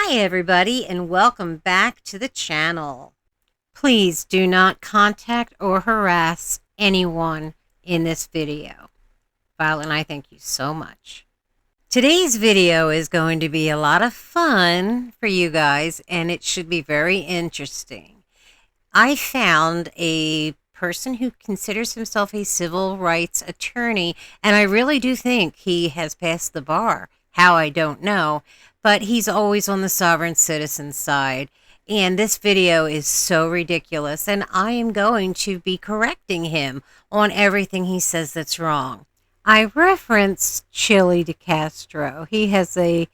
Hi everybody and welcome back to the channel. Please do not contact or harass anyone in this video. Violet, I thank you so much. Today's video is going to be a lot of fun for you guys and it should be very interesting. I found a person who considers himself a civil rights attorney and I really do think he has passed the bar. How, I don't know. But he's always on the sovereign citizen side. And this video is so ridiculous. And I am going to be correcting him on everything he says that's wrong. I referenced Chili DeCastro. He has a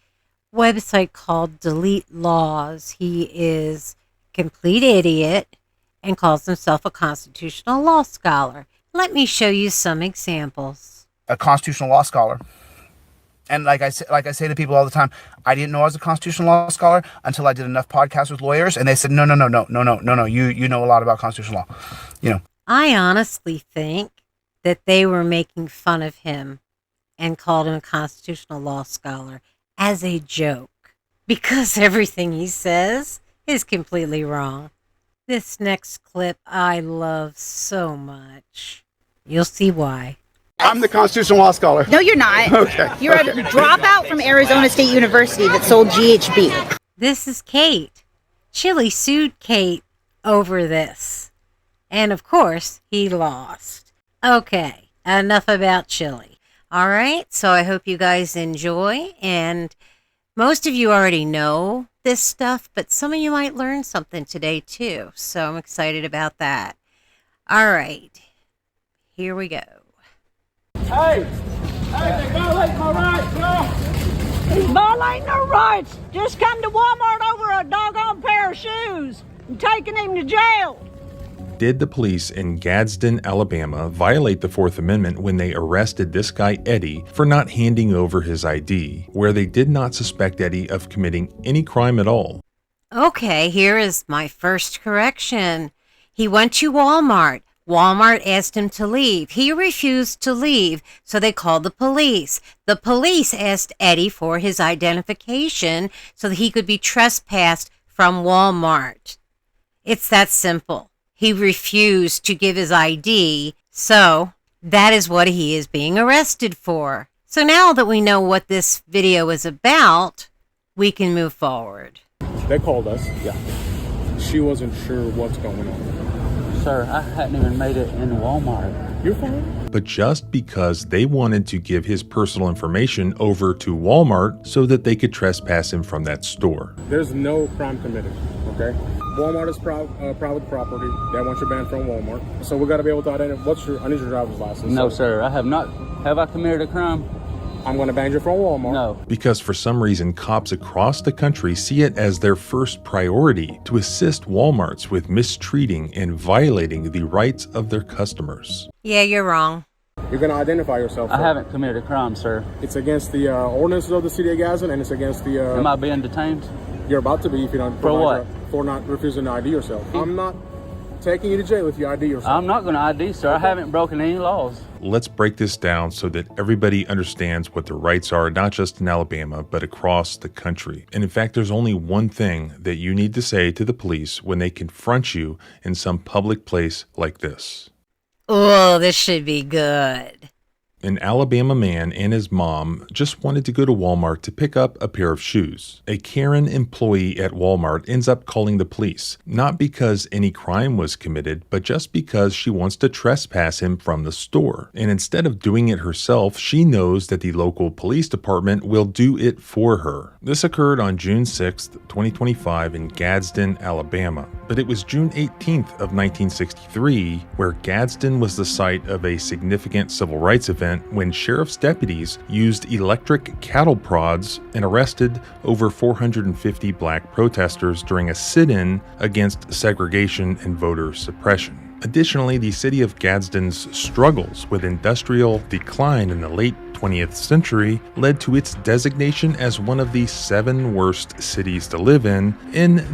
website called Delete Laws. He is a complete idiot and calls himself a constitutional law scholar. Let me show you some examples. A constitutional law scholar. And like I say to people all the time, I didn't know I was a constitutional law scholar until I did enough podcasts with lawyers, and they said, no, you know a lot about constitutional law, you know. I honestly think that they were making fun of him and called him a constitutional law scholar as a joke, because everything he says is completely wrong. This next clip I love so much. You'll see why. I'm the constitutional law scholar. No, you're not. Okay. You're a dropout from Arizona State University that sold GHB. This is Kate. Chili sued Kate over this. And of course, he lost. Okay, enough about Chili. All right, so I hope you guys enjoy. And most of you already know this stuff, but some of you might learn something today too. So I'm excited about that. All right, here we go. Hey, they violating my rights, y'all. He's violating our rights. Just come to Walmart over a doggone pair of shoes and taking him to jail. Did the police in Gadsden, Alabama violate the Fourth Amendment when they arrested this guy Eddie for not handing over his ID, where they did not suspect Eddie of committing any crime at all? Okay, here is my first correction. He went to Walmart. Walmart asked him to leave. He refused to leave, so they called the police. The police asked Eddie for his identification so that he could be trespassed from Walmart. It's that simple. He refused to give his ID, so that is what he is being arrested for. So now that we know what this video is about, we can move forward. They called us. Yeah. She wasn't sure what's going on. Sir, I hadn't even made it in Walmart. You're fine. But just because they wanted to give his personal information over to Walmart so that they could trespass him from that store. There's no crime committed, okay? Walmart is private property. They want you banned from Walmart. So we got to be able to identify. I need your driver's license. No, sir, I have not. Have I committed a crime? I'm going to ban you from Walmart. No. Because for some reason, cops across the country see it as their first priority to assist Walmarts with mistreating and violating the rights of their customers. Yeah, you're wrong. You're going to identify yourself. I haven't committed a crime, sir. It's against the ordinances of the city of Gadsden, and it's against the... Am I being detained? You're about to be if you don't... For what? For not refusing to ID yourself. I'm not taking you to jail if you ID yourself. I'm not going to ID, sir. Okay. I haven't broken any laws. Let's break this down so that everybody understands what their rights are, not just in Alabama, but across the country. And in fact, there's only one thing that you need to say to the police when they confront you in some public place like this. Oh, this should be good. An Alabama man and his mom just wanted to go to Walmart to pick up a pair of shoes. A Karen employee at Walmart ends up calling the police, not because any crime was committed, but just because she wants to trespass him from the store. And instead of doing it herself, she knows that the local police department will do it for her. This occurred on June 6th, 2025 in Gadsden, Alabama. But it was June 18th of 1963 where Gadsden was the site of a significant civil rights event when sheriff's deputies used electric cattle prods and arrested over 450 black protesters during a sit-in against segregation and voter suppression. Additionally, the city of Gadsden's struggles with industrial decline in the late 20th century led to its designation as one of the 7 worst cities to live in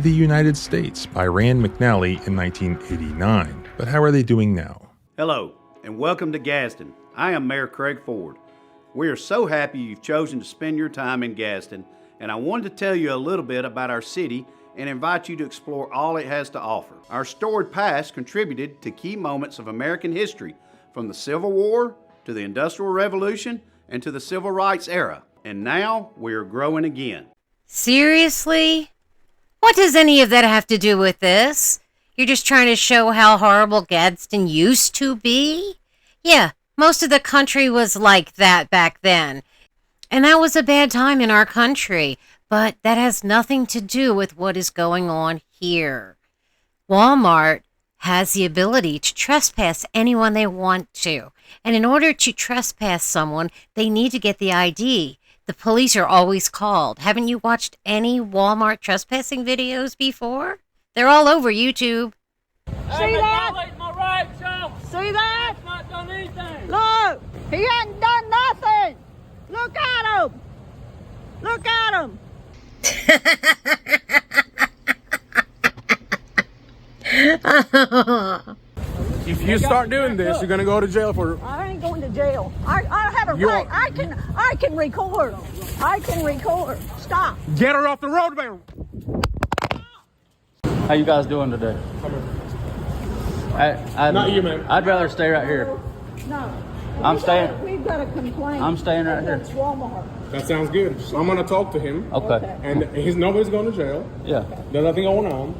the United States by Rand McNally in 1989. But how are they doing now? Hello, and welcome to Gadsden. I am Mayor Craig Ford. We are so happy you've chosen to spend your time in Gadsden and I wanted to tell you a little bit about our city and invite you to explore all it has to offer. Our storied past contributed to key moments of American history, from the Civil War to the Industrial Revolution and to the Civil Rights era. And now we are growing again. Seriously? What does any of that have to do with this? You're just trying to show how horrible Gadsden used to be? Yeah, most of the country was like that back then. And that was a bad time in our country, but that has nothing to do with what is going on here. Walmart has the ability to trespass anyone they want to. And in order to trespass someone, they need to get the ID. The police are always called. Haven't you watched any Walmart trespassing videos before? They're all over YouTube. See that? My rights, y'all. See that? I've not done anything. Look, he hadn't done nothing. Look at him. Look at him. If you start doing this, you're gonna go to jail for. I ain't going to jail. I have a right. I can record. I can record. Stop. Get her off the road, man. How you guys doing today? Not you, man. I'd rather stay right here. No. I'm staying. We've got a complaint. I'm staying right here. It's Walmart. That sounds good. I'm gonna talk to him. Okay. And nobody's going to jail. Yeah. There's nothing going on.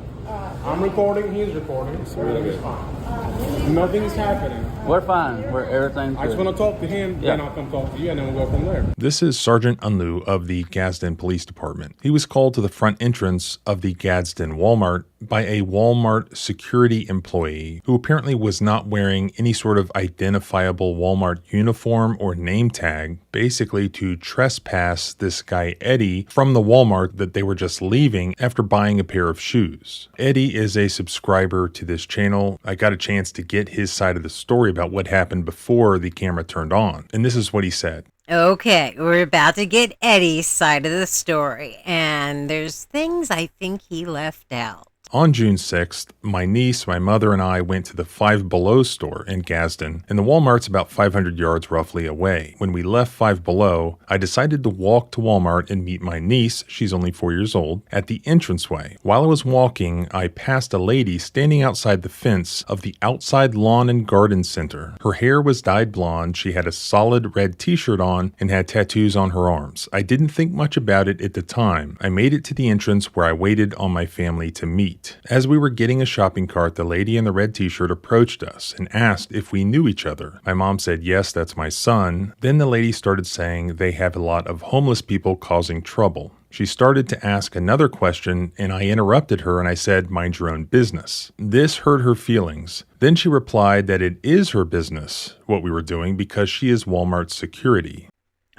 I'm recording. He's recording. So everything is fine. Nothing's happening. We're fine. Everything's I just good. want to talk to him. Yeah. Then I'll come talk to you, and then we'll go from there. This is Sergeant Unlu of the Gadsden Police Department. He was called to the front entrance of the Gadsden Walmart by a Walmart security employee who apparently was not wearing any sort of identifiable Walmart uniform or name tag, basically to trespass this guy Eddie from the Walmart that they were just leaving after buying a pair of shoes. Eddie is a subscriber to this channel. I got a chance to get his side of the story about what happened before the camera turned on, and this is what he said. Okay, we're about to get Eddie's side of the story, and there's things I think he left out. On June 6th, my niece, my mother, and I went to the Five Below store in Gadsden, and the Walmart's about 500 yards roughly away. When we left Five Below, I decided to walk to Walmart and meet my niece, she's only 4 years old, at the entranceway. While I was walking, I passed a lady standing outside the fence of the outside lawn and garden center. Her hair was dyed blonde, she had a solid red t-shirt on, and had tattoos on her arms. I didn't think much about it at the time. I made it to the entrance where I waited on my family to meet. As we were getting a shopping cart, the lady in the red t-shirt approached us and asked if we knew each other. My mom said, "Yes, that's my son." Then the lady started saying they have a lot of homeless people causing trouble. She started to ask another question, and I interrupted her and I said, "Mind your own business." This hurt her feelings. Then she replied that it is her business, what we were doing, because she is Walmart's security.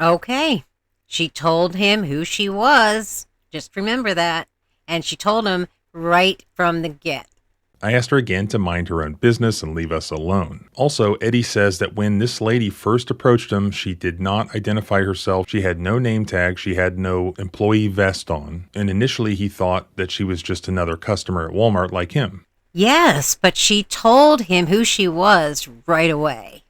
Okay, she told him who she was. Just remember that. And she told him right from the get. I asked her again to mind her own business and leave us alone. Also, Eddie says that when this lady first approached him, she did not identify herself. She had no name tag. She had no employee vest on. And initially he thought that she was just another customer at Walmart like him. Yes, but she told him who she was right away.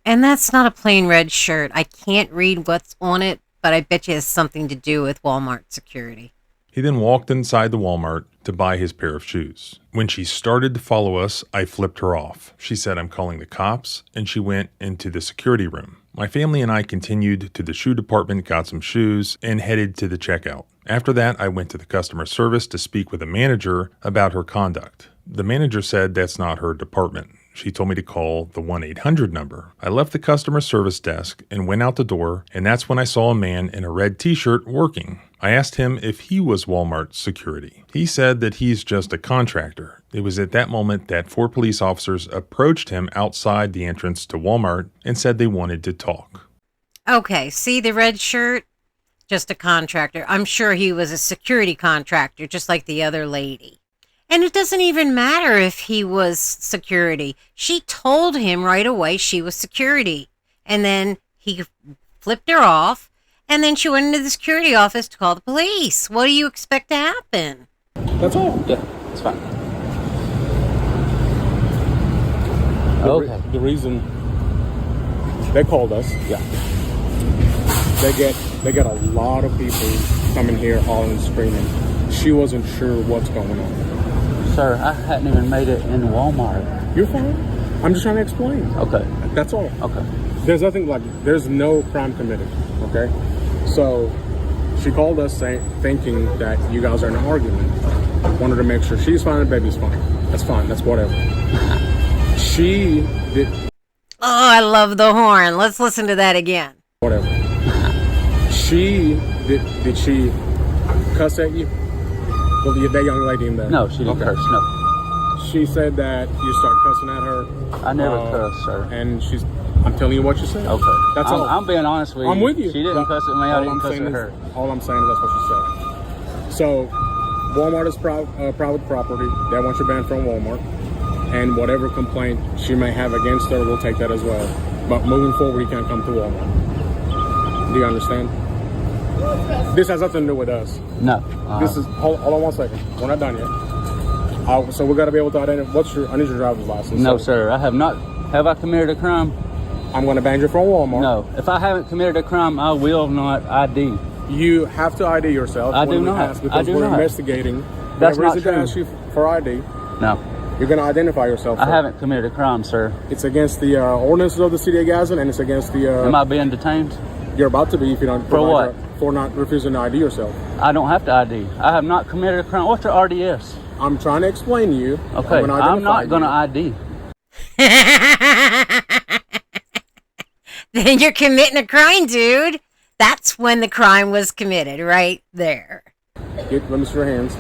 And that's not a plain red shirt. I can't read what's on it, but I bet you it has something to do with Walmart security. He then walked inside the Walmart to buy his pair of shoes. When she started to follow us, I flipped her off. She said, "I'm calling the cops," and she went into the security room. My family and I continued to the shoe department, got some shoes, and headed to the checkout. After that, I went to the customer service to speak with a manager about her conduct. The manager said that's not her department. She told me to call the 1-800 number. I left the customer service desk and went out the door, and that's when I saw a man in a red t-shirt working. I asked him if he was Walmart security. He said that he's just a contractor. It was at that moment that 4 police officers approached him outside the entrance to Walmart and said they wanted to talk. Okay, see the red shirt? Just a contractor. I'm sure he was a security contractor, just like the other lady. And it doesn't even matter if he was security. She told him right away she was security. And then he flipped her off. And then she went into the security office to call the police. What do you expect to happen? That's all. Yeah, it's fine. Okay. The reason they called us, Yeah. they get a lot of people coming here all and screaming. She wasn't sure what's going on. Sir, I hadn't even made it in Walmart. You're fine. I'm just trying to explain. Okay. That's all. Okay. There's nothing like, there's no crime committed, okay? So she called us thinking that you guys are in an argument. Wanted to make sure she's fine and baby's fine. That's fine. That's whatever. She did. Oh, I love the horn. Let's listen to that again. Whatever. She did she cuss at you? Well, that young lady in there. No, she didn't curse. No. She said that you start cussing at her. I never cussed, sir. And I'm telling you what she said. Okay. That's all. I'm being honest with you. I'm with you. She didn't cuss at me. I didn't cuss at her. All I'm saying is that's what she said. So, Walmart is private property. They want you banned from Walmart. And whatever complaint she may have against her, we'll take that as well. But moving forward, you can't come to Walmart. Do you understand? This has nothing to do with us. No. This is, hold on one second. We're not done yet. So we got to be able to identify, I need your driver's license. No, so sir. I have not. Have I committed a crime? I'm going to ban you from Walmart. No. If I haven't committed a crime, I will not ID. You have to ID yourself. I do not. Because we're investigating. That's not true. Ask you for ID. No. You're going to identify yourself. I haven't committed a crime, sir. It's against the ordinances of the city of Gadsden, and it's against the... Am I being detained? You're about to be if you don't... For what? For not refusing to ID yourself. I don't have to ID. I have not committed a crime. What's your RDS? I'm trying to explain to you. Okay, I'm not going to ID. Then you're committing a crime, dude. That's when the crime was committed, right there. Let me see your hands.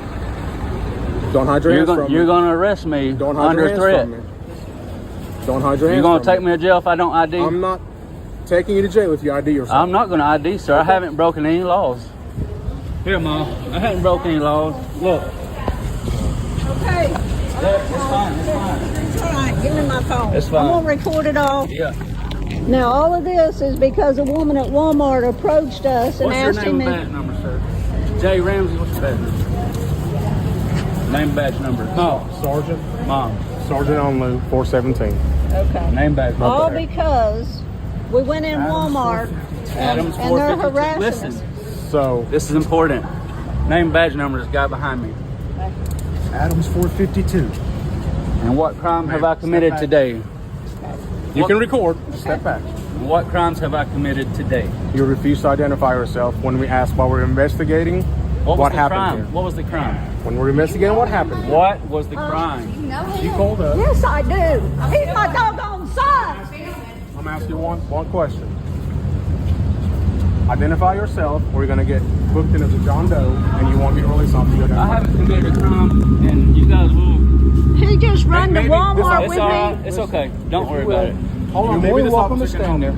Don't hide your hands from me. You're going to arrest me Don't hide under your hands threat. from me. Don't hide your hands. You're going to from take me to jail if I don't ID? I'm not taking you to jail if you ID yourself. I'm not going to ID, sir. Okay. I haven't broken any laws. Here, Mom. I haven't broken any laws. Look. Okay. It's fine. It's fine. All right, give me my phone. It's fine. I'm going to record it all. Yeah. Now, all of this is because a woman at Walmart approached us and asked him... What's your name and badge number, sir? Jay Ramsey, what's your badge number? Name badge number. No. Sergeant. Mom. Sergeant Onlu, 417. Okay. Name badge number. All because we went in Walmart Adams and they're harassing Listen. us. So... This is important. Name badge number is the guy behind me. Adams 452. And what crime have I committed today? You can record. Step back. What crimes have I committed today? You refuse to identify yourself when we ask while we're investigating what happened here. What was the crime? When we're investigating what happened. What was the crime? You called us. Yes, I do. He's my doggone son. I'm asking you one question. Identify yourself, or you're going to get booked in as a John Doe, and you won't get released off the other. I haven't committed a crime, and you guys will. He just run to Walmart with me. It's okay. Don't worry about it. Hold on, You're maybe more this welcome to officer can stand there.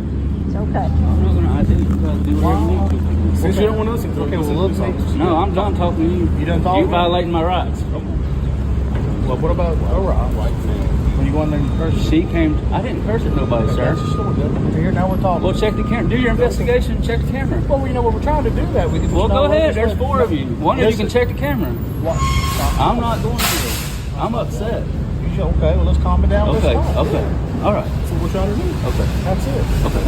It's okay. I'm not going to ID you guys do whatever you need to. Since you don't want to listen to it, Okay, well, let's see. No, I'm done talking to you. You done talking? You violating my rights. Well, what about when you go in there and curse? She came. I didn't curse at nobody, sir. That's the story. Here, now we're talking. Well, check the camera. Do your investigation. Check the camera. Well, we know what we're trying to do that. Well, go ahead. There's 4 of you. One of you can check the camera. What? I'm not going to. I'm upset. Okay, well, let's calm it down. Okay, okay. All right. That's what we're trying to do. Okay. That's it. Okay.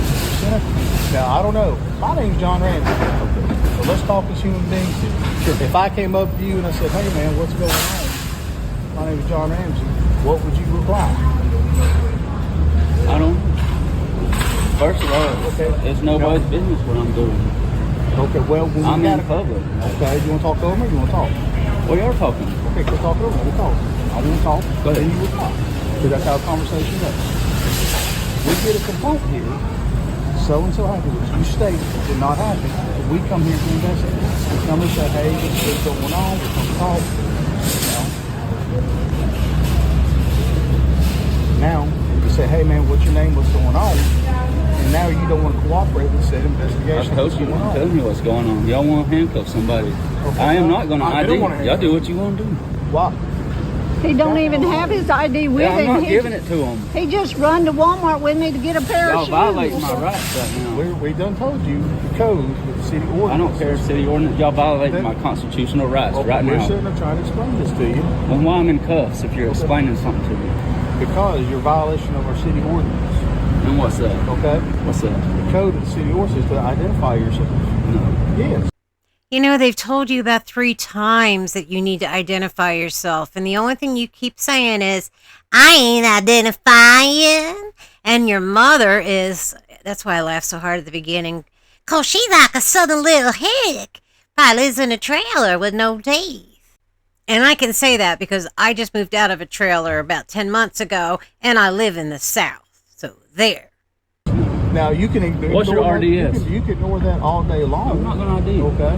Now, I don't know. My name's John Ramsey. Okay. So let's talk as human beings here. Sure. If I came up to you and I said, hey, man, what's going on? My name is John Ramsey. What would you reply? I don't know. First of all, it's nobody's business what I'm doing. Okay, well, I'm in public. Okay, you want to talk over me or you want to talk? We are talking. Okay, go talk over me. We'll talk. I want to talk. Go ahead. Then you will talk. Because that's how a conversation goes. We get a complaint here. So-and-so happened. You state it did not happen. We come here to investigate. We come and say, hey, this is what's going on. We're going to talk. Now, you say, hey, man, what's your name? What's going on? And now you don't want to cooperate with said investigation. I told you. Tell me what's going on. Y'all want to handcuff somebody. Okay. I am not going to ID. Y'all do what you want to do. Why? He don't even have his ID with him. I'm not giving it to him. He just run to Walmart with me to get a pair of shoes. Y'all violating my rights right now. We done told you the code with the city ordinance. I don't care city ordinance. Y'all violating my constitutional rights right now. We're sitting there trying to explain this to you. Well, why I'm in cuffs if you're explaining something to me? Because you're violation of our city ordinance. And what's that? Okay? What's that? The code of the city ordinance is to identify yourself. No. Yes. You know, they've told you about 3 times that you need to identify yourself, and the only thing you keep saying is, I ain't identifying. And your mother is, that's why I laughed so hard at the beginning, 'cause she's like a southern little hick. Probably lives in a trailer with no teeth. And I can say that because I just moved out of a trailer about 10 months ago, and I live in the South. So there. Now you can ignore What's your RDS? You can ignore that all day long. I'm not going to ID. Okay.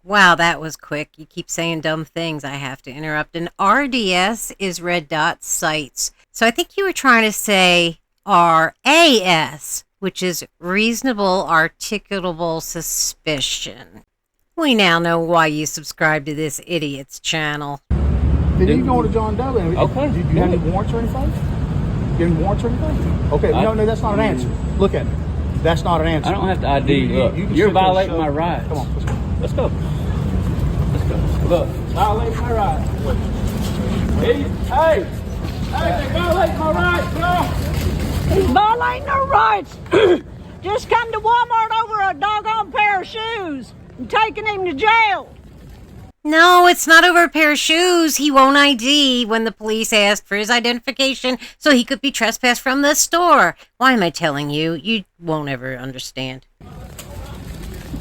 Wow, that was quick. You keep saying dumb things. I have to interrupt. And RDS is red dot sites. So I think you were trying to say RAS, which is reasonable articulable suspicion. We now know why you subscribe to this idiot's channel. Then you can go to John Doe. And Okay. Do you have any warrants or anything? You have any warrants or anything? Okay. No, that's not an answer. Look at me. That's not an answer. I don't have to ID. Look, you're violating my rights. Come on, let's go. Let's go. Let's go. Look, violating my rights. Hey, they violating my rights, y'all. He's violating our rights. Just come to Walmart over a doggone pair of shoes and taking him to jail. No, it's not over a pair of shoes. He won't ID when the police asked for his identification so he could be trespassed from the store. Why am I telling you? You won't ever understand.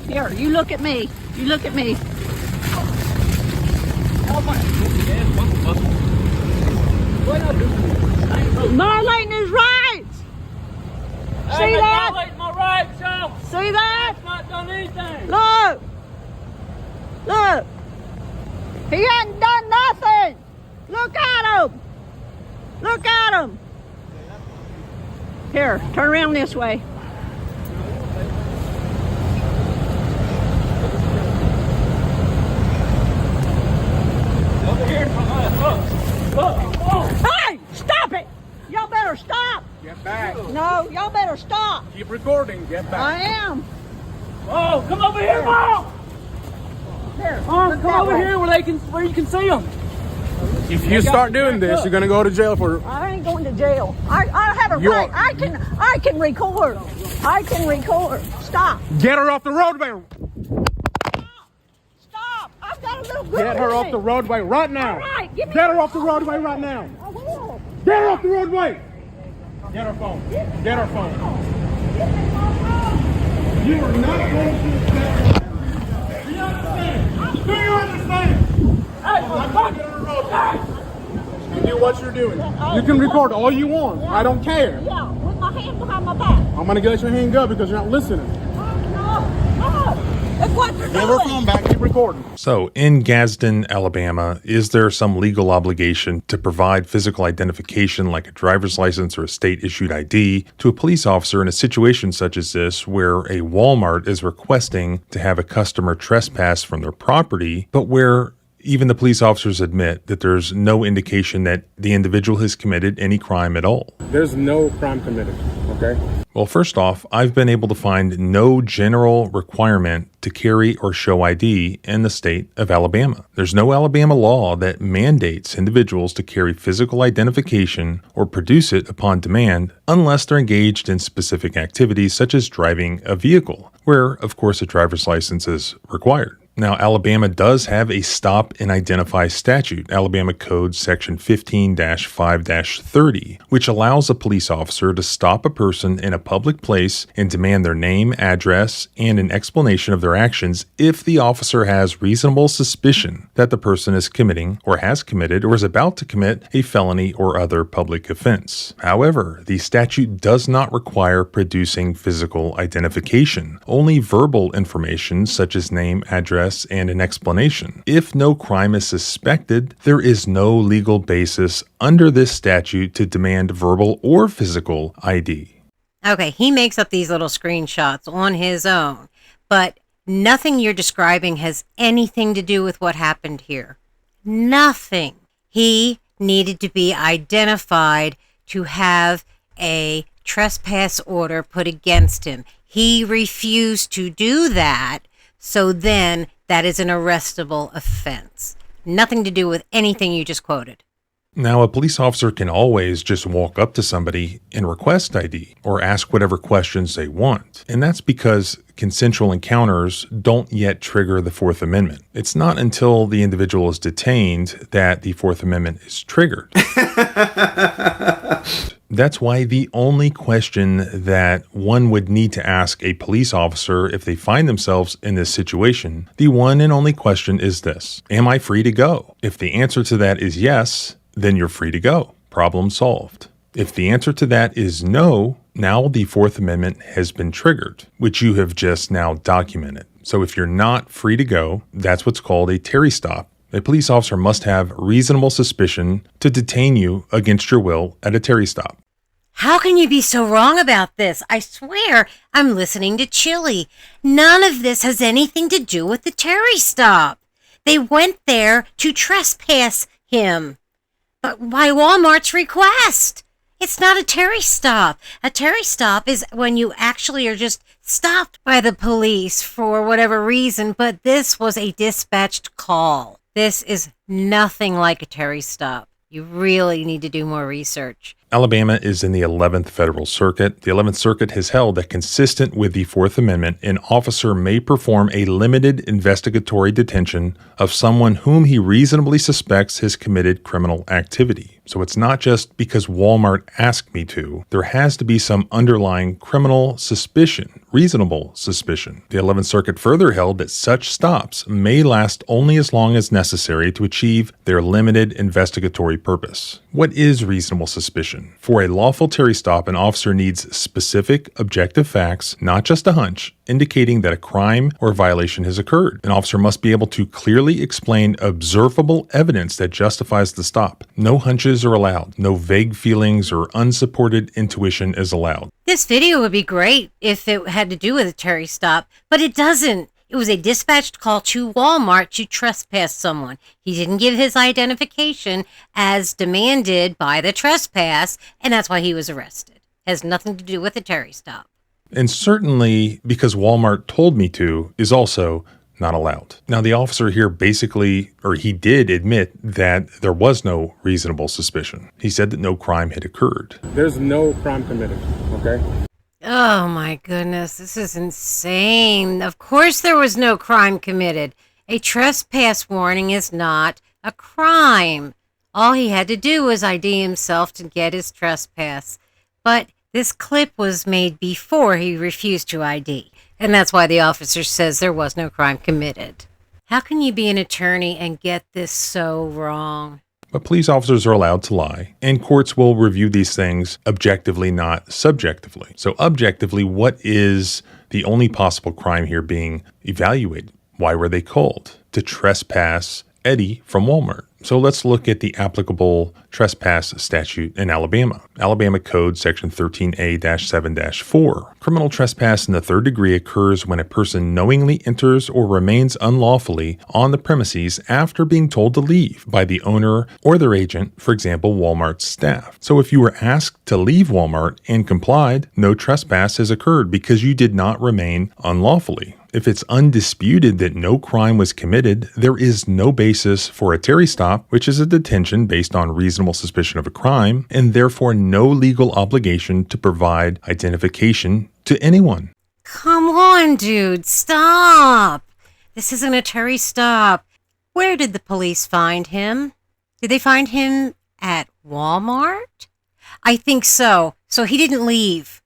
Here, you look at me. You look at me. Violating his rights. See Hey, that? violating my rights, y'all. See that? I've not done anything. Look. Look. He hadn't done nothing. Look at him. Look at him. Here, turn around this way. Over here, look. Hey, stop it. Y'all better stop. Get back. No, y'all better stop. Keep recording. Get back. I am. Oh, come over here, Mom. Here, Mom, look come that over way. here where you can see them. If you start doing this, you're gonna go to jail for. I ain't going to jail. I have a You right. are- I can record. I can record. Stop. Get her off the roadway. Stop. I've got a little girl. Get her with off me. the roadway right now. All right, give me Get her off the roadway right now. I will. Get her off the roadway. Get her phone. Get her phone. You are not going to stand. Do you understand? Do you understand? Hey, I'm not getting on the roadway. You do what you're doing. You can record all you want. I don't care. Yeah, with my hand behind my back. I'm gonna let your hand go because you're not listening. No. That's what you're Give her doing. phone back. Keep recording. So, in Gadsden, Alabama, is there some legal obligation to provide physical identification like a driver's license or a state-issued ID to a police officer in a situation such as this where a Walmart is requesting to have a customer trespass from their property, but where even the police officers admit that there's no indication that the individual has committed any crime at all? There's no crime committed, okay? Well, first off, I've been able to find no general requirement to carry or show ID in the state of Alabama. There's no Alabama law that mandates individuals to carry physical identification or produce it upon demand unless they're engaged in specific activities such as driving a vehicle, where, of course, a driver's license is required. Now, Alabama does have a stop and identify statute, Alabama Code Section 15-5-30, which allows a police officer to stop a person in a public place and demand their name, address, and an explanation of their actions if the officer has reasonable suspicion that the person is committing or has committed or is about to commit a felony or other public offense. However, the statute does not require producing physical identification, only verbal information such as name, address, and an explanation. If no crime is suspected, there is no legal basis under this statute to demand verbal or physical ID. Okay, he makes up these little screenshots on his own, but nothing you're describing has anything to do with what happened here. Nothing. He needed to be identified to have a trespass order put against him. He refused to do that, so then that is an arrestable offense. Nothing to do with anything you just quoted. Now, a police officer can always just walk up to somebody and request ID or ask whatever questions they want. And that's because consensual encounters don't yet trigger the Fourth Amendment. It's not until the individual is detained that the Fourth Amendment is triggered. That's why the only question that one would need to ask a police officer if they find themselves in this situation, the one and only question is this: am I free to go? If the answer to that is yes, then you're free to go. Problem solved. If the answer to that is no, now the Fourth Amendment has been triggered, which you have just now documented. So if you're not free to go, that's what's called a Terry stop. A police officer must have reasonable suspicion to detain you against your will at a Terry stop. How can you be so wrong about this? I swear I'm listening to Chili. None of this has anything to do with the Terry stop. They went there to trespass him, but by Walmart's request. It's not a Terry stop. A Terry stop is when you actually are just stopped by the police for whatever reason, but this was a dispatched call. This is nothing like a Terry stop. You really need to do more research. Alabama is in the 11th Federal Circuit. The 11th Circuit has held that consistent with the Fourth Amendment, an officer may perform a limited investigatory detention of someone whom he reasonably suspects has committed criminal activity. So it's not just because Walmart asked me to. There has to be some underlying criminal suspicion, reasonable suspicion. The 11th Circuit further held that such stops may last only as long as necessary to achieve their limited investigatory purpose. What is reasonable suspicion? For a lawful Terry stop, an officer needs specific, objective facts, not just a hunch, indicating that a crime or violation has occurred. An officer must be able to clearly explain observable evidence that justifies the stop. No hunches are allowed. No vague feelings or unsupported intuition is allowed. This video would be great if it had to do with a Terry stop, but it doesn't. It was a dispatched call to Walmart to trespass someone. He didn't give his identification as demanded by the trespass, and that's why he was arrested. Has nothing to do with a Terry stop. And certainly, because Walmart told me to, is also not allowed. Now, the officer here he did admit that there was no reasonable suspicion. He said that no crime had occurred. There's no crime committed, okay? Oh my goodness, this is insane. Of course there was no crime committed. A trespass warning is not a crime. All he had to do was ID himself to get his trespass. But this clip was made before he refused to ID. And that's why the officer says there was no crime committed. How can you be an attorney and get this so wrong? But police officers are allowed to lie, and courts will review these things objectively, not subjectively. So objectively, what is the only possible crime here being evaluated? Why were they called? To trespass Eddie from Walmart. So let's look at the applicable trespass statute in Alabama. Alabama Code Section 13A-7-4. Criminal trespass in the third degree occurs when a person knowingly enters or remains unlawfully on the premises after being told to leave by the owner or their agent, for example, Walmart's staff. So if you were asked to leave Walmart and complied, no trespass has occurred because you did not remain unlawfully. If it's undisputed that no crime was committed, there is no basis for a Terry stop, which is a detention based on reasonable suspicion of a crime, and therefore no legal obligation to provide identification to anyone. Come on, dude, stop. This isn't a Terry stop. Where did the police find him? Did they find him at Walmart? I think so. So he didn't leave.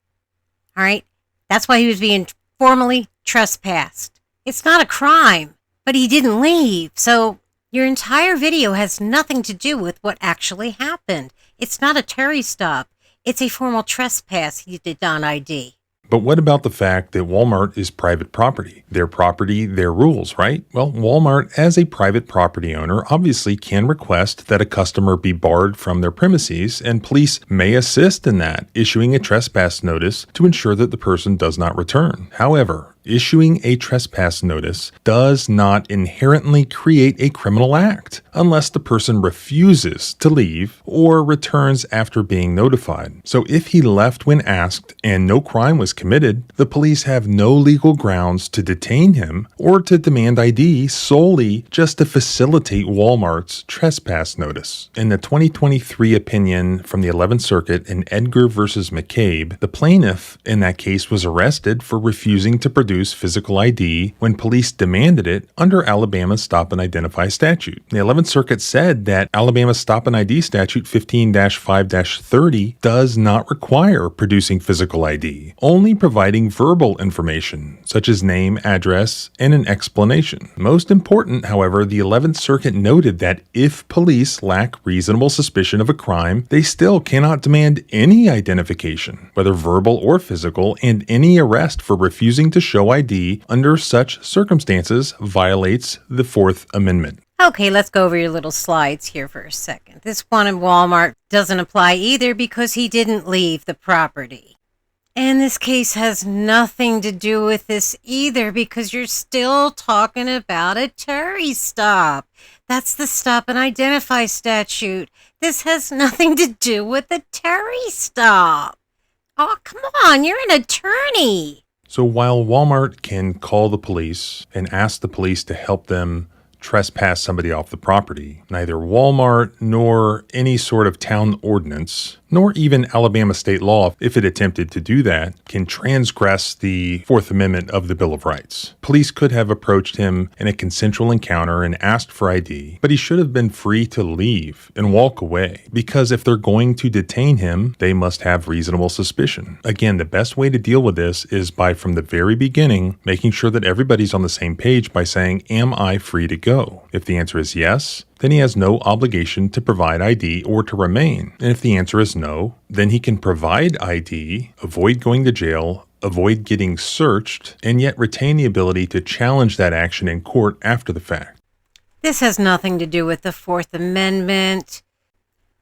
All right? That's why he was being formally trespassed. It's not a crime, but he didn't leave. So your entire video has nothing to do with what actually happened. It's not a Terry stop. It's a formal trespass he did not ID. But what about the fact that Walmart is private property? Their property, their rules, right? Well, Walmart, as a private property owner, obviously can request that a customer be barred from their premises, and police may assist in that, issuing a trespass notice to ensure that the person does not return. However, Issuing a trespass notice does not inherently create a criminal act unless the person refuses to leave or returns after being notified. So if he left when asked and no crime was committed, the police have no legal grounds to detain him or to demand ID solely just to facilitate Walmart's trespass notice. In the 2023 opinion from the 11th Circuit in Edgar versus McCabe, the plaintiff in that case was arrested for refusing to produce physical ID when police demanded it under Alabama's Stop and Identify statute. The 11th Circuit said that Alabama's Stop and ID statute 15-5-30 does not require producing physical ID, only providing verbal information such as name, address, and an explanation. Most important, however, the 11th Circuit noted that if police lack reasonable suspicion of a crime, they still cannot demand any identification, whether verbal or physical, and any arrest for refusing to show ID under such circumstances violates the Fourth Amendment. Okay, let's go over your little slides here for a second. This one in Walmart doesn't apply either because he didn't leave the property. And this case has nothing to do with this either because you're still talking about a Terry stop. That's the Stop and Identify statute. This has nothing to do with the Terry stop. Oh, come on, you're an attorney. So while Walmart can call the police and ask the police to help them trespass somebody off the property, neither Walmart nor any sort of town ordinance, nor even Alabama state law, if it attempted to do that, can transgress the Fourth Amendment of the Bill of Rights. Police could have approached him in a consensual encounter and asked for ID, but he should have been free to leave and walk away, because if they're going to detain him, they must have reasonable suspicion. Again, the best way to deal with this is by, from the very beginning, making sure that everybody's on the same page by saying, am I free to go? If the answer is yes, then he has no obligation to provide ID or to remain. And if the answer is no, then he can provide ID, avoid going to jail, avoid getting searched, and yet retain the ability to challenge that action in court after the fact. This has nothing to do with the Fourth Amendment.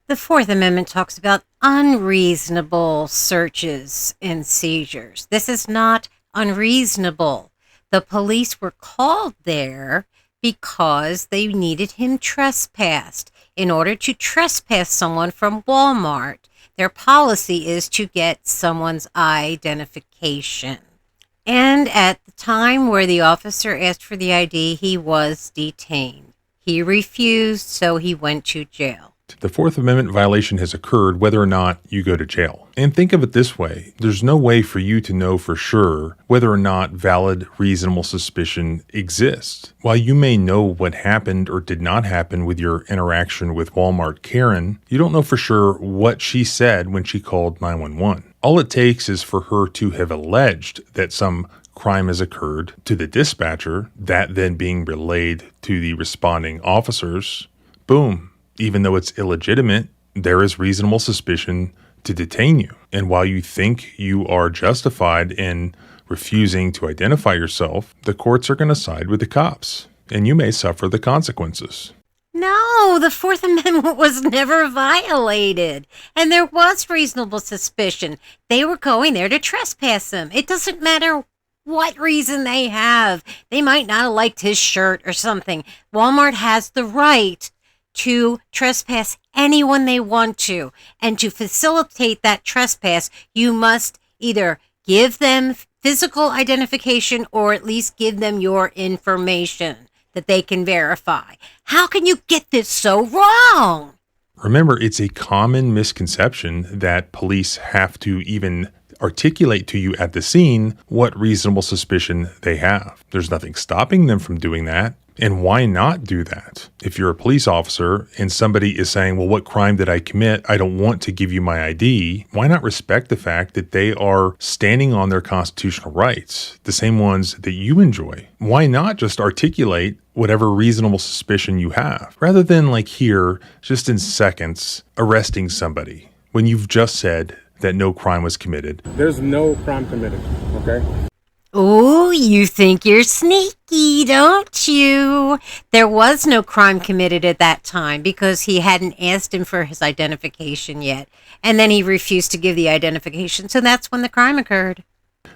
The Fourth Amendment talks about unreasonable searches and seizures. This is not unreasonable. The police were called there because they needed him trespassed. In order to trespass someone from Walmart, their policy is to get someone's identification. And at the time where the officer asked for the ID, he was detained. He refused, so he went to jail. The Fourth Amendment violation has occurred whether or not you go to jail. And think of it this way. There's no way for you to know for sure whether or not valid, reasonable suspicion exists. While you may know what happened or did not happen with your interaction with Walmart Karen, you don't know for sure what she said when she called 911. All it takes is for her to have alleged that some crime has occurred to the dispatcher, that then being relayed to the responding officers. Boom. Even though it's illegitimate, there is reasonable suspicion to detain you. And while you think you are justified in refusing to identify yourself, the courts are going to side with the cops, and you may suffer the consequences. No, the Fourth Amendment was never violated, and there was reasonable suspicion. They were going there to trespass him. It doesn't matter what reason they have. They might not have liked his shirt or something. Walmart has the right to trespass anyone they want to. And to facilitate that trespass, you must either give them physical identification or at least give them your information that they can verify. How can you get this so wrong? Remember, it's a common misconception that police have to even articulate to you at the scene what reasonable suspicion they have. There's nothing stopping them from doing that. And why not do that? If you're a police officer and somebody is saying, well, what crime did I commit? I don't want to give you my ID. Why not respect the fact that they are standing on their constitutional rights, the same ones that you enjoy? Why not just articulate whatever reasonable suspicion you have, rather than like here, just in seconds, arresting somebody when you've just said that no crime was committed? There's no crime committed, okay? Oh, you think you're sneaky, don't you? There was no crime committed at that time because he hadn't asked him for his identification yet. And then he refused to give the identification. So that's when the crime occurred.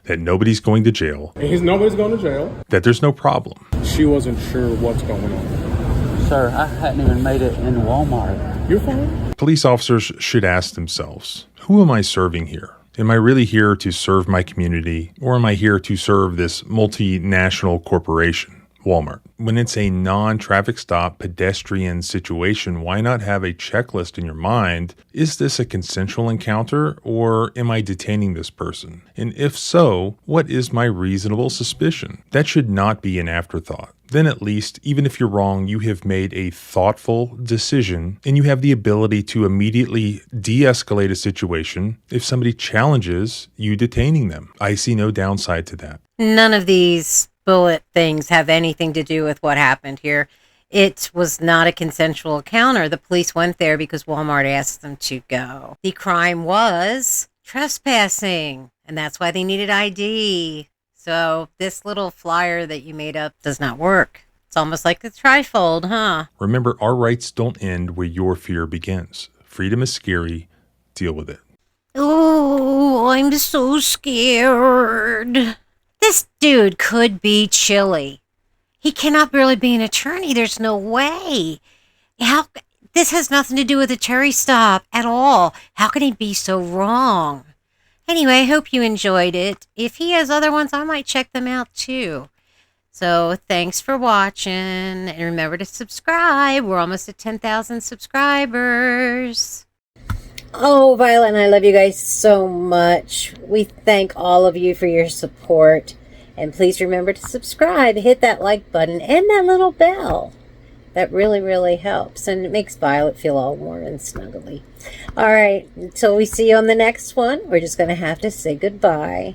that nobody's going to jail, Nobody's going to jail. that there's no problem. She wasn't sure what's going on. Sir, I hadn't even made it in Walmart. You're fine. Police officers should ask themselves, who am I serving here? Am I really here to serve my community, or am I here to serve this multinational corporation, Walmart? When it's a non-traffic stop pedestrian situation, why not have a checklist in your mind? Is this a consensual encounter, or am I detaining this person? And if so, what is my reasonable suspicion? That should not be an afterthought. Then at least, even if you're wrong, you have made a thoughtful decision and you have the ability to immediately de-escalate a situation if somebody challenges you detaining them. I see no downside to that. None of these bullet things have anything to do with what happened here. It was not a consensual encounter. The police went there because Walmart asked them to go. The crime was trespassing, and that's why they needed ID. So this little flyer that you made up does not work. It's almost like a trifold, huh? Remember, our rights don't end where your fear begins. Freedom is scary. Deal with it. Oh, I'm so scared. This dude could be chilly. He cannot really be an attorney. There's no way. This has nothing to do with a Terry stop at all. How can he be so wrong? Anyway, I hope you enjoyed it. If he has other ones, I might check them out too. So thanks for watching, and remember to subscribe. We're almost at 10,000 subscribers. Oh, Violet and I love you guys so much. We thank all of you for your support. And please remember to subscribe, hit that like button, and that little bell. That really, really helps. And it makes Violet feel all warm and snuggly. All right, until we see you on the next one, we're just going to have to say goodbye.